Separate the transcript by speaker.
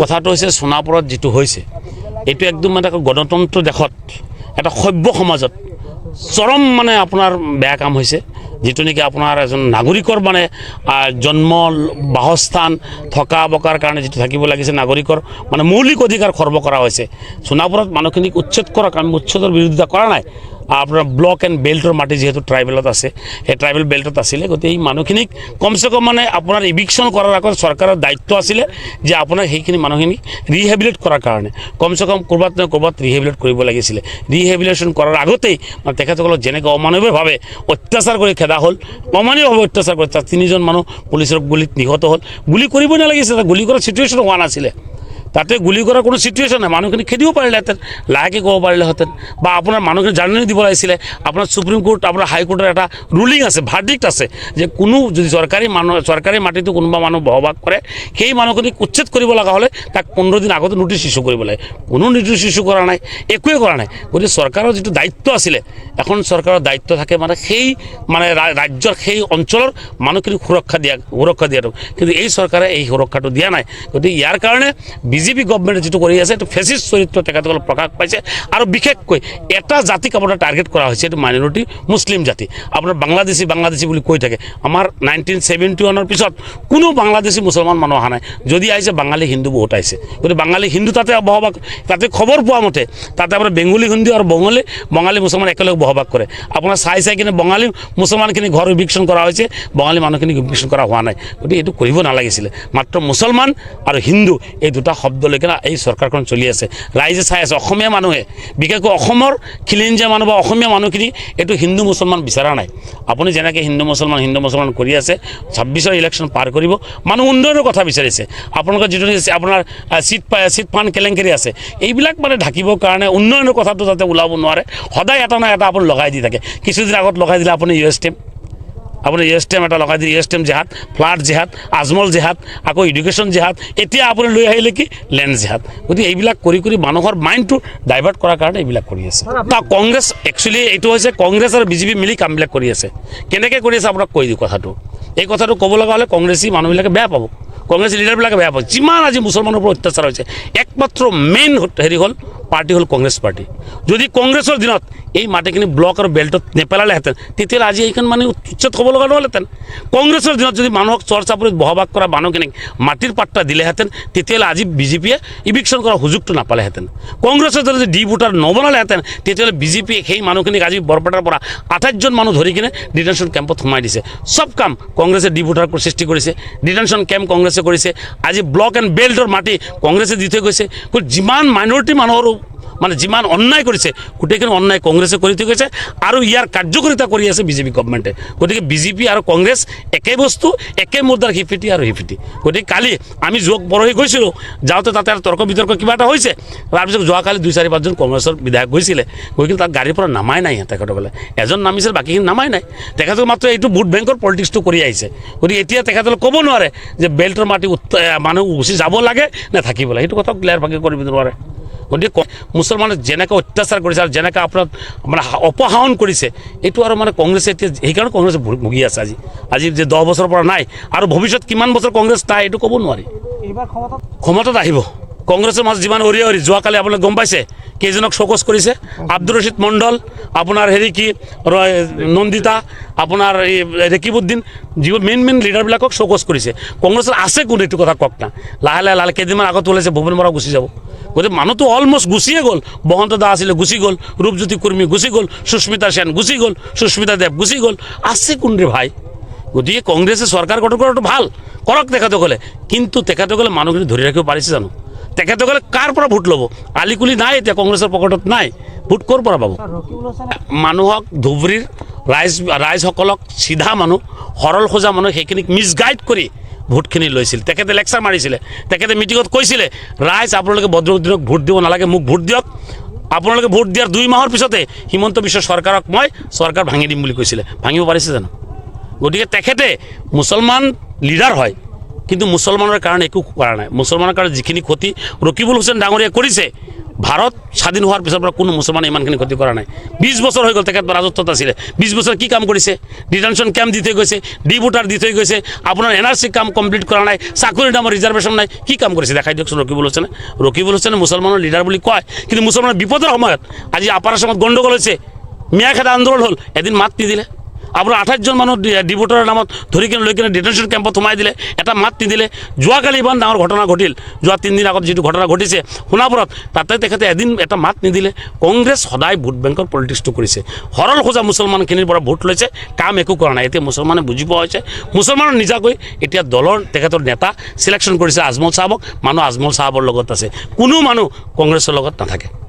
Speaker 1: কথাটো হৈছে সোণাপুৰত যেটো হৈছে এইটো একদম মানে গণতন্ত্ৰ দেশত এটা সভ্য সমাজত চৰম মানে আপোনাৰ বেয়া কাম হৈছে যেটো নেকি আপোনাৰ এজন নাগৰিকৰ মানে জন্ম বাসস্থান থকা বকাৰ কাৰণে যেটো থাকিব লাগিছে নাগৰিকৰ মানে মৌলিক অধিকাৰ খৰ্ব কৰা হৈছে সোণাপুৰত মানুহখিনিক উচ্ছেদ কৰা কাম উচ্ছেদৰ বিৰোধিতা কৰা নাই আপোনাৰ ব্লক এণ্ড বেল্টৰ মাটি যেহেতু ট্ৰাইবেলত আছে সেই ট্ৰাইবেল বেল্টত আছিলে গতিকে এই মানুহখিনিক কমচে কম মানে আপোনাৰ ইভিকশ্যন কৰাৰ আগত চৰকাৰৰ দায়িত্ব আছিলে যে আপোনাৰ সেইখিনি মানুহখিনিক ৰিহেবিলিট কৰাৰ কাৰণে কমচে কম ক'ৰবাত নহয় ক'ৰবাত ৰিহেবিলিট কৰিব লাগিছিলে ৰিহেবিলিটেশ্যন কৰাৰ আগতেই মানে তেখেতসকলক যেনেকৈ অমানৱীয়ভাৱে অত্যাচাৰ কৰি খেদা হ'ল অমানৱীয়ভাৱে অত্যাচাৰ কৰি তাত 3জন মানুহ পুলিচৰ গুলীত নিহত হ'ল গুলি কৰিব নালাগিছিলে গুলি কৰাৰ চিটুৱেশ্যন হোৱা নাছিলে তাতে গুলি কৰাৰ কোনো চিটুৱেশ্যন নাই মানুহখিনি খেদিব পাৰিলেহেঁতেন লাহেকৈ ক'ব পাৰিলেহেঁতেন বা আপোনাৰ মানুহখিনি জাননী দিব লাগিছিলে আপোনাৰ সুপ্ৰিম কোৰ্ট আপোনাৰ হাইকোৰ্টৰ এটা ৰুলিং আছে ভাৰ্ডিক্ট আছে যে কোনো যদি চৰকাৰী মাটিটো কোনোবা মানুহ বসবাস কৰে সেই মানুহখিনিক উচ্ছেদ কৰিব লগা হ'লে তাক 15 দিন আগতে নোটিছ ইছ্যু কৰিব লাগে কোনো নোটিছ ইছ্যু কৰা নাই একোৱে কৰা নাই গতিকে চৰকাৰৰ যিটো দায়িত্ব আছিলে এখন চৰকাৰৰ দায়িত্ব থাকে মানে সেই মানে ৰাজ্যৰ সেই অঞ্চলৰ মানুহখিনিক সুৰক্ষা দিয়াটো কিন্তু এই চৰকাৰে এই সুৰক্ষাটো দিয়া নাই গতিকে ইয়াৰ কাৰণে বিজেপি গভৰ্ণমেণ্টে যেটো কৰি আছে এইটো ফেচিষ্ট চৰিত্ৰ তেখেতসকল প্ৰকাশ পাইছে আৰু বিশেষকৈ এটা জাতিক আপোনাৰ টাৰ্গেট কৰা হৈছে এইটো মাইনৰিটি মুছলিম জাতি আপোনাৰ বাংলাদেশী বুলি কৈ থাকে আমাৰ 1971 পিছত কোনো বাংলাদেশী মুছলমান মানুহ অহা নাই যদি আহিছে বাঙালী হিন্দু বহুত আহিছে গতিকে বাঙালী হিন্দু তাতে বসবাস তাতে খবৰ পোৱা মতে তাতে আপোনাৰ বেংগলী হিন্দু আৰু বঙালী মুছলমান একেলগে বসবাস কৰে আপোনাৰ চাই কিনে বঙালী মুছলমানখিনি ঘৰ ইভিকশ্যন কৰা হৈছে বঙালী মানুহখিনিক ইভিকশ্যন কৰা হোৱা নাই গতিকে এইটো কৰিব নালাগিছিলে মাত্ৰ মুছলমান আৰু হিন্দু এই দুটা শব্দ লৈ কিনে এই চৰকাৰখন চলি আছে ৰাইজে চাই আছে অসমীয়া মানুহে বিশেষকৈ অসমৰ খিলঞ্জীয়া মানুহ বা অসমীয়া মানুহখিনি এইটো হিন্দু মুছলমান বিচৰা নাই আপুনি যেনেকৈ হিন্দু মুছলমান কৰি আছে 26ৰ ইলেকশ্যন পাৰ কৰিব মানুহ উন্নয়নৰ কথা বিচাৰিছে আপোনালোকৰ যিটো আপোনাৰ চিট ফাণ্ড কেলেংকাৰী আছে এইবিলাক মানে ঢাকিবৰ কাৰণে উন্নয়নৰ কথাটো যাতে ওলাব নোৱাৰে সদায় এটা না এটা আপুনি লগাই দি থাকে কিছুদিন আগত লগাই দিলে আপুনি ইউএছটিএম এটা লগাই দিয়ে ইউএছটিএম জেহাদ ফ্লাড জেহাদ আজমল জেহাদ আকৌ এডুকেশ্যন জেহাদ এতিয়া আপুনি লৈ আহিলে কি লেণ্ড জেহাদ গতিকে এইবিলাক কৰি মানুহৰ মাইণ্ডটো ডাইভাৰ্ট কৰাৰ কাৰণে এইবিলাক কৰি আছে কংগ্ৰেছ একচুৱেলি এইটো হৈছে কংগ্ৰেছ আৰু বিজেপি মিলি কামবিলাক কৰি আছে কেনেকৈ কৰি আছে আপোনাক কৈ দিওঁ এই কথাটো ক'ব লগা হ'লে কংগ্ৰেছী মানুহবিলাকে বেয়া পাব কংগ্ৰেছ লিডাৰবিলাকে বেয়া পাব যিমান আজি মুছলমানৰ ওপৰত অত্যাচাৰ হৈছে একমাত্ৰ মেইন হেৰি হ'ল পাৰ্টি হ'ল কংগ্ৰেছ পাৰ্টি যদি কংগ্ৰেছৰ দিনত এই মাটিখিনি ব্লক আৰু বেল্টত নেপেলালেহেঁতেন তেতিয়াহ'লে আজি এইখন মানুহ উচ্ছেদ হ'ব লগা নহ'লহেঁতেন কংগ্ৰেছৰ দিনত যদি মানুহক চৰ চাপৰিত বসবাস কৰা মানুহখিনিক মাটিৰ পাট্টা দিলেহেঁতেন তেতিয়াহ'লে আজি বিজেপিয়ে ইভিকশ্যন কৰাৰ সুযোগটো নাপালেহেঁতেন কংগ্ৰেছৰ যদি ডি ভোটাৰ নবনালেহেঁতেন তেতিয়াহ'লে বিজেপিয়ে সেই মানুহখিনিক আজি বৰপেটাৰ পৰা 28জন মানুহ ধৰি কিনে ডিটেনশ্যন কেম্পত সোমাই দিছে চব কাম কংগ্ৰেছে ডি ভোটাৰ সৃষ্টি কৰিছে ডিটেনশ্যন কেম্প কংগ্ৰেছে কৰিছে আজি ব্লক এণ্ড বেল্টৰ মাটি কংগ্ৰেছে দি থৈ গৈছে যিমান মাইনৰিটি মানুহৰ মানে যিমান অন্যায় কৰিছে গোটেইখিনি অন্যায় কংগ্ৰেছে কৰি থৈ গৈছে আৰু ইয়াৰ কাৰ্যকৰিতা কৰি আছে বিজেপি গভৰ্ণমেণ্টে গতিকে বিজেপি আৰু কংগ্ৰেছ একে বস্তু একে মুদ্ৰাৰ হিফিটি গতিকে কালি আমি পৰহি গৈছিলোঁ যাওঁতে তাতে তৰ্ক বিতৰ্ক কিবা এটা হৈছে তাৰপিছত যোৱাকালি 2-4-5জন কংগ্ৰেছৰ বিধায়ক গৈছিলে গৈ কিনে তাত গাড়ীৰ পৰা নামাই নাই তেখেতসকলে এজন নামিছিল বাকীখিনি নামাই নাই তেখেতসকলে মাত্ৰ এইটো ভোট বেংকৰ পলিটিক্সটো কৰি আহিছে গতিকে এতিয়া তেখেতসকলে ক'ব নোৱাৰে যে বেল্টৰ মাটি মানুহ গুচি যাব লাগে নে থাকিব লাগে সেইটো কথা ক্লিয়াৰ ভাগে কৰিব নোৱাৰে গতিকে মুছলমানক যেনেকৈ অত্যাচাৰ কৰিছে আৰু যেনেকৈ আপোনাক মানে অপসাৰণ কৰিছে এইটো আৰু মানে কংগ্ৰেছে এতিয়া সেইকাৰণে কংগ্ৰেছে ভুগি আছে আজি যে 10 বছৰৰ পৰা নাই আৰু ভৱিষ্যত কিমান বছৰ কংগ্ৰেছ নাই এইটো ক'ব নোৱাৰি এইবাৰ ক্ষমতাত আহিব কংগ্ৰেছৰ মাজত যিমান অৰি যোৱাকালি আপোনালোকে গম পাইছে কেইজনক চকচ কৰিছে আব্দুল ৰছিদ মণ্ডল আপোনাৰ হেৰি কি নন্দিতা আপোনাৰ এই ৰেকিবুদ্দিন যিবোৰ মেইন লিডাৰবিলাকক চকচ কৰিছে কংগ্ৰেছৰ আছে কোন এইটো কথা কওক না লাহে কেইদিনমান আগত ওলাইছে ভূপেন বৰা গুচি যাব গতিকে মানুহটো অলমষ্ট গুচিয়ে গ'ল বসন্ত দা আছিলে গুচি গ'ল ৰূপজ্যোতি কুৰ্মী গুচি গ'ল সুস্মিতা সেন গুচি গ'ল সুস্মিতা দেৱ গুচি গ'ল আছে কোন ৰে ভাই গতিকে কংগ্ৰেছে চৰকাৰ গঠন কৰাটো ভাল কৰক তেখেতসকলে কিন্তু তেখেতসকলে মানুহখিনি ধৰি ৰাখিব পাৰিছে জানো তেখেতসকলে কাৰ পৰা ভোট ল'ব আলিকুলি নাই এতিয়া কংগ্ৰেছৰ পকেটত নাই ভোট ক'ৰ পৰা পাব মানুহক ধুবুৰীৰ ৰাইজসকলক চিধা মানুহ সৰল সোজা মানুহ সেইখিনিক মিছগাইড কৰি ভোটখিনি লৈছিল তেখেতে লেকচাৰ মাৰিছিলে তেখেতে মিটিঙত কৈছিলে ৰাইজ আপোনালোকে বদৰুদ্দিনক ভোট দিব নালাগে মোক ভোট দিয়ক আপোনালোকে ভোট দিয়াৰ 2 মাহৰ পিছতে হিমন্ত বিশ্ব চৰকাৰক মই চৰকাৰ ভাঙি দিম বুলি কৈছিলে ভাঙিব পাৰিছে জানো গতিকে তেখেতে মুছলমান লিডাৰ হয় কিন্তু মুছলমানৰ কাৰণে একো কৰা নাই মুছলমানৰ কাৰণে যিখিনি ক্ষতি ৰকিবুল হুছেইন ডাঙৰীয়া কৰিছে ভাৰত স্বাধীন হোৱাৰ পিছৰ পৰা কোনো মুছলমানে ইমানখিনি ক্ষতি কৰা নাই 20 বছৰ হৈ গ'ল তেখেত ৰাজত্বত আছিলে 20 বছৰ কি কাম কৰিছে ডিটেনশ্যন কেম্প দি থৈ গৈছে ডি ভোটাৰ দি থৈ গৈছে আপোনাৰ এনআৰচি কাম কমপ্লিট কৰা নাই চাকৰিৰ নামৰ ৰিজাৰ্ভেশ্যন নাই কি কাম কৰিছে দেখাই দিয়কচোন ৰকিবুল হুছেইনে মুছলমানৰ লিডাৰ বুলি কয় কিন্তু মুছলমানৰ বিপদৰ সময়ত আজি আপাৰ আসামত গণ্ডগোল হৈছে মিয়াখেদা আন্দোলন হ'ল এদিন মাত নিদিলে আপোনাৰ 28 জন মানুহ ডিভোটাৰৰ নামত ধৰি কিনে লৈ কিনে ডিটেনশ্যন কেম্পত সোমাই দিলে এটা মাত নিদিলে যোৱাকালি ইমান ডাঙৰ ঘটনা ঘটিল যোৱা 3 দিন আগত যিটো ঘটনা ঘটিছে সোণাপুৰত তাতে তেখেতে এদিন এটা মাত নিদিলে কংগ্ৰেছ সদায় ভোট বেংকৰ পলিটিক্সটো কৰিছে সৰল খোজা মুছলমানখিনিৰ পৰা ভোট লৈছে কাম একো কৰা নাই এতিয়া মুছলমানে বুজি পোৱা হৈছে মুছলমানৰ নিজাকৈ এতিয়া দলৰ তেখেতৰ নেতা চিলেকশ্যন কৰিছে আজমল চাহাবক মানুহ আজমল চাহাবৰ লগত আছে কোনো মানুহ কংগ্ৰেছৰ লগত নাথাকে